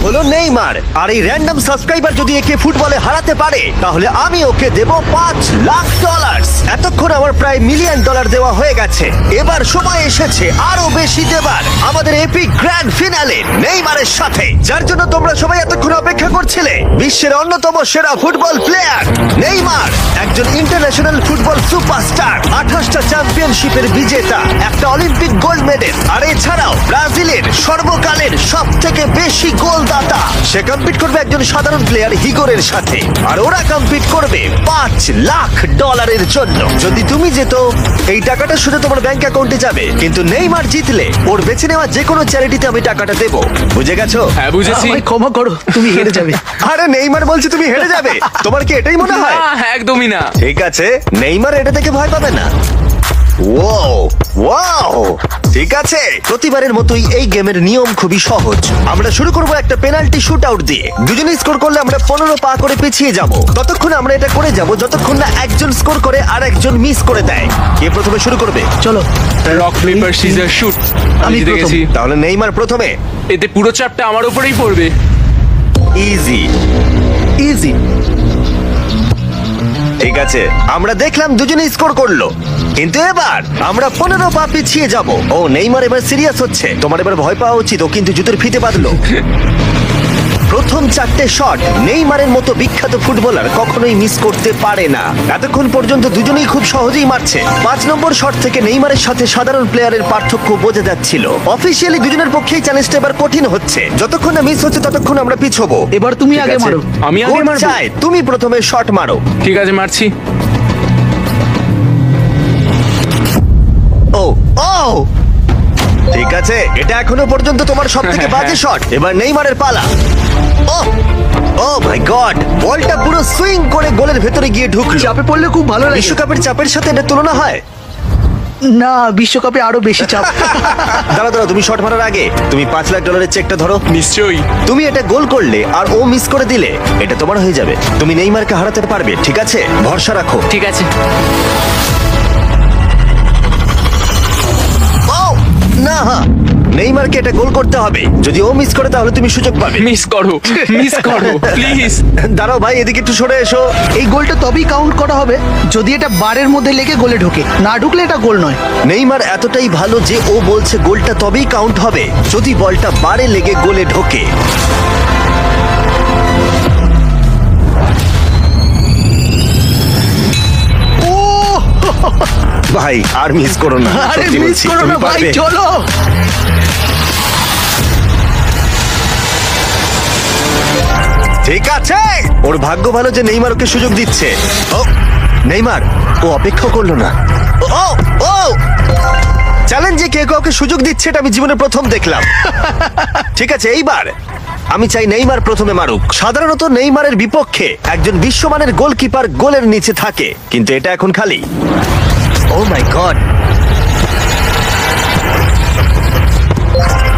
হলো নেইমার। আর এই random subscriber যদি একে ফুটবলে হারাতে পারে তাহলে আমি ওকে দেব $5,00,000। এতক্ষণ আমার প্রায় $1 মিলিয়ন দেওয়া হয়ে গেছে। এবার সময় এসেছে আরো বেশি দেবার, আমাদের এপিক গ্র্যান্ড ফিনালে নেইমারের সাথে, যার জন্য তোমরা সবাই এতক্ষণ অপেক্ষা করছিলে। বিশ্বের অন্যতম সেরা ফুটবল প্লেয়ার নেইমার, একজন ইন্টারন্যাশনাল ফুটবল সুপারস্টার, 28টা চ্যাম্পিয়নশিপের বিজেতা, একটা অলিম্পিক গোল্ড মেডেল, আর এছাড়াও ব্রাজিলের সর্বকালের সবথেকে বেশি গোলদাতা। সে কম্পিট করবে একজন সাধারণ প্লেয়ার হিগোরের সাথে, আর ওরা কম্পিট করবে $5,00,000 জন্য। যদি তুমি যেত এই টাকাটা শুধু তোমার ব্যাংক অ্যাকাউন্টে যাবে, কিন্তু নেইমার জিতলে ওর বেছে নেওয়া যে কোনো চ্যারিটিতে আমি টাকাটা দেবো। বুঝে গেছো? হ্যাঁ বুঝেছি। আমায় ক্ষমা করো, তুমি হেরে যাবে। আরে নেইমার বলছে তুমি হেরে যাবে, তোমার কি এটাই মনে হয়? না, একদমই না। ঠিক আছে, নেইমার এটা থেকে ভয় পাবে না। ওয়াও ওয়াও, ঠিক আছে। প্রতিবারের মতোই এই গেমের নিয়ম খুবই সহজ। আমরা শুরু করব একটা পেনাল্টি শুট আউট দিয়ে। দুজনে স্কোর করলে আমরা 15 পা করে পিছিয়ে যাব। ততক্ষণ আমরা এটা করে যাব যতক্ষণ না একজন স্কোর করে আর একজন মিস করে দেয়। কে প্রথমে শুরু করবে? চলো। Rock paper scissor shoot. আমি জিতে প্রথম। গেছি। তাহলে নেইমার প্রথমে। এতে পুরো চাপটা আমার উপরেই পড়বে। Easy easy. ঠিক আছে, আমরা দেখলাম দুজনে স্কোর করলো, কিন্তু এবার আমরা 15 পা পিছিয়ে যাব। ও নেইমার এবার সিরিয়াস হচ্ছে। তোমার এবার ভয় পাওয়া উচিত, ও কিন্তু জুতোর ফিতে বাঁধলো। প্রথম 4টে শট নেইমারের মতো বিখ্যাত ফুটবলার কখনোই মিস করতে পারে না। এতক্ষণ পর্যন্ত দুজনেই খুব সহজেই মারছে। 5 নম্বর শট থেকে নেইমারের সাথে সাধারণ প্লেয়ারের পার্থক্য বোঝা যাচ্ছিল। অফিসিয়ালি দুজনের পক্ষেই চ্যালেঞ্জটা এবার কঠিন হচ্ছে। যতক্ষণ না মিস হচ্ছে ততক্ষণ আমরা পিছবো। এবার তুমি ঠিক আগে আছে? মারো। আমি আগে কোচ মারবো? চায় তুমি প্রথমে শট মারো। ঠিক আছে, মারছি। ও ও, ঠিক আছে, এটা এখনো পর্যন্ত তোমার সবথেকে বাজে শট। এবার নেইমারের পালা। ও ও মাই গড, বলটা পুরো সুইং করে গোলের ভেতরে গিয়ে ঢুকলো। চাপে পড়লে খুব ভালো লাগে। বিশ্বকাপের চাপের সাথে এটা তুলনা হয়? না, বিশ্বকাপে আরো বেশি চাপ। দাঁড়াও দাঁড়াও, তুমি শট মারার আগে তুমি $5,00,000 চেকটা ধরো। নিশ্চয়ই। তুমি এটা গোল করলে আর ও মিস করে দিলে এটা তোমার হয়ে যাবে। তুমি নেইমারকে হারাতে পারবে, ঠিক আছে? ভরসা রাখো। ঠিক আছে। ও না, নেইমারকে এটা গোল করতে হবে। যদি ও মিস করে তাহলে তুমি সুযোগ পাবে। মিস করো, মিস করো প্লিজ। দাঁড়াও ভাই, এদিকে একটু সরে এসো। এই গোলটা তবেই কাউন্ট করা হবে যদি এটা বারের মধ্যে লেগে গোলে ঢোকে। না ঢুকলে এটা গোল নয়। নেইমার এতটাই ভালো যে ও বলছে গোলটা তবেই কাউন্ট হবে যদি বলটা বারে লেগে গোলে ঢোকে। ও ভাই, আর মিস করো না। আরে সত্যি মিস বলছি, করো তুমি না ভাই, পারবে। চলো। ঠিক আছে, ওর ভাগ্য ভালো যে নেইমার ওকে সুযোগ দিচ্ছে। ও নেইমার, ও অপেক্ষা করলো না। ও ও চ্যালেঞ্জে কে কাউকে সুযোগ দিচ্ছে এটা আমি জীবনে প্রথম দেখলাম। ঠিক আছে, এইবার আমি চাই নেইমার প্রথমে মারুক। সাধারণত নেইমারের বিপক্ষে একজন বিশ্বমানের গোলকিপার গোলের নিচে থাকে, কিন্তু এটা এখন খালি। ও মাই গড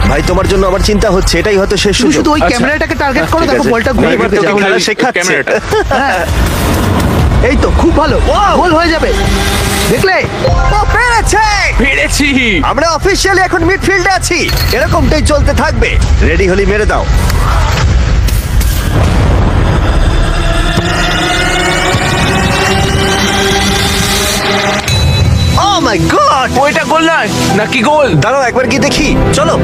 ভাই, তোমার জন্য আমার চিন্তা হচ্ছে। এটাই হয়তো শেষ তুমি সুযোগ। শুধু ওই আচ্ছা। ক্যামেরাটাকে টার্গেট করো, ঠিক দেখো আছে। বলটা ঘুরে নেইমার ঢুকে তোকে যাবে। খেলা শেখাচ্ছে। ক্যামেরাটা। হ্যাঁ। এই তো খুব ভালো, গোল হয়ে যাবে। দেখলে? ও পেরেছে! পেরেছি। আমরা অফিসিয়ালি এখন মিডফিল্ডে আছি। এরকমটাই চলতে থাকবে। রেডি হলি মেরে দাও। ও মাই গড! ওইটা গোল নয় নাকি গোল? দাঁড়াও একবার কি দেখি, চলো।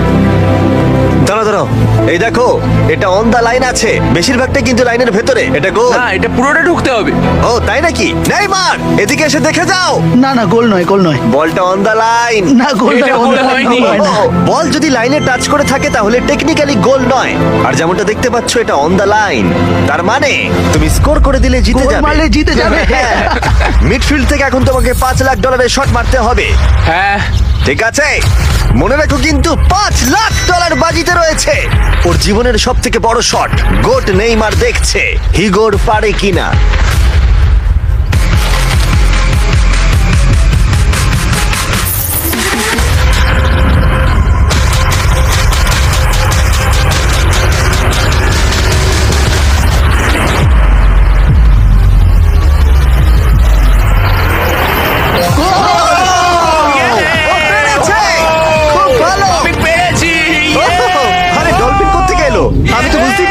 দাঁড়াও দাঁড়াও, এই দেখো, এটা অন দা লাইন আছে। বেশিরভাগটা কিন্তু লাইনের ভেতরে। এটা গোল। না, এটা পুরোটা ঢুকতে হবে। ও তাই নাকি? নেইমার, এদিকে এসে দেখে যাও। না না, গোল নয়, গোল নয়। বলটা অন দা লাইন। না, গোল এটা নয়, গোল গোল হয়নি। হয় না। বল যদি লাইনে টাচ করে থাকে তাহলে টেকনিক্যালি গোল নয়। আর যেমনটা দেখতে পাচ্ছ এটা অন দা লাইন, তার মানে তুমি স্কোর করে দিলে জিতে গোল যাবে। মারলে জিতে যাবে। মিডফিল্ড থেকে এখন তোমাকে $5,00,000 শট মারতে হবে। হ্যাঁ। ঠিক আছে, মনে রাখো কিন্তু $5,00,000 বাজিতে রয়েছে। ওর জীবনের সব থেকে বড় শট। গোট নেইমার দেখছে হিগোর পারে কিনা। ও পেরেছে! খুব ভালো! আমি পেরেছি। আরে ডলফিন কোত্থেকে এলো? আমি তো বুঝতেই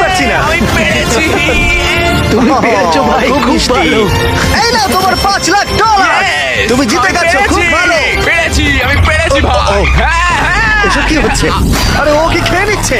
তুমি পেরেছো ভাই, খুব খুব মিষ্টি। ভালো। এই নাও তোমার $5,00,000 Yes! তুমি জিতে আমি গেছো, খুব পেরেছি! ভালো। পেরেছি, আমি পেরেছি ও, ও, ভাই। ও। হ্যাঁ, হ্যাঁ। এসব কি হচ্ছে? আরে ও কি খেয়ে নিচ্ছে?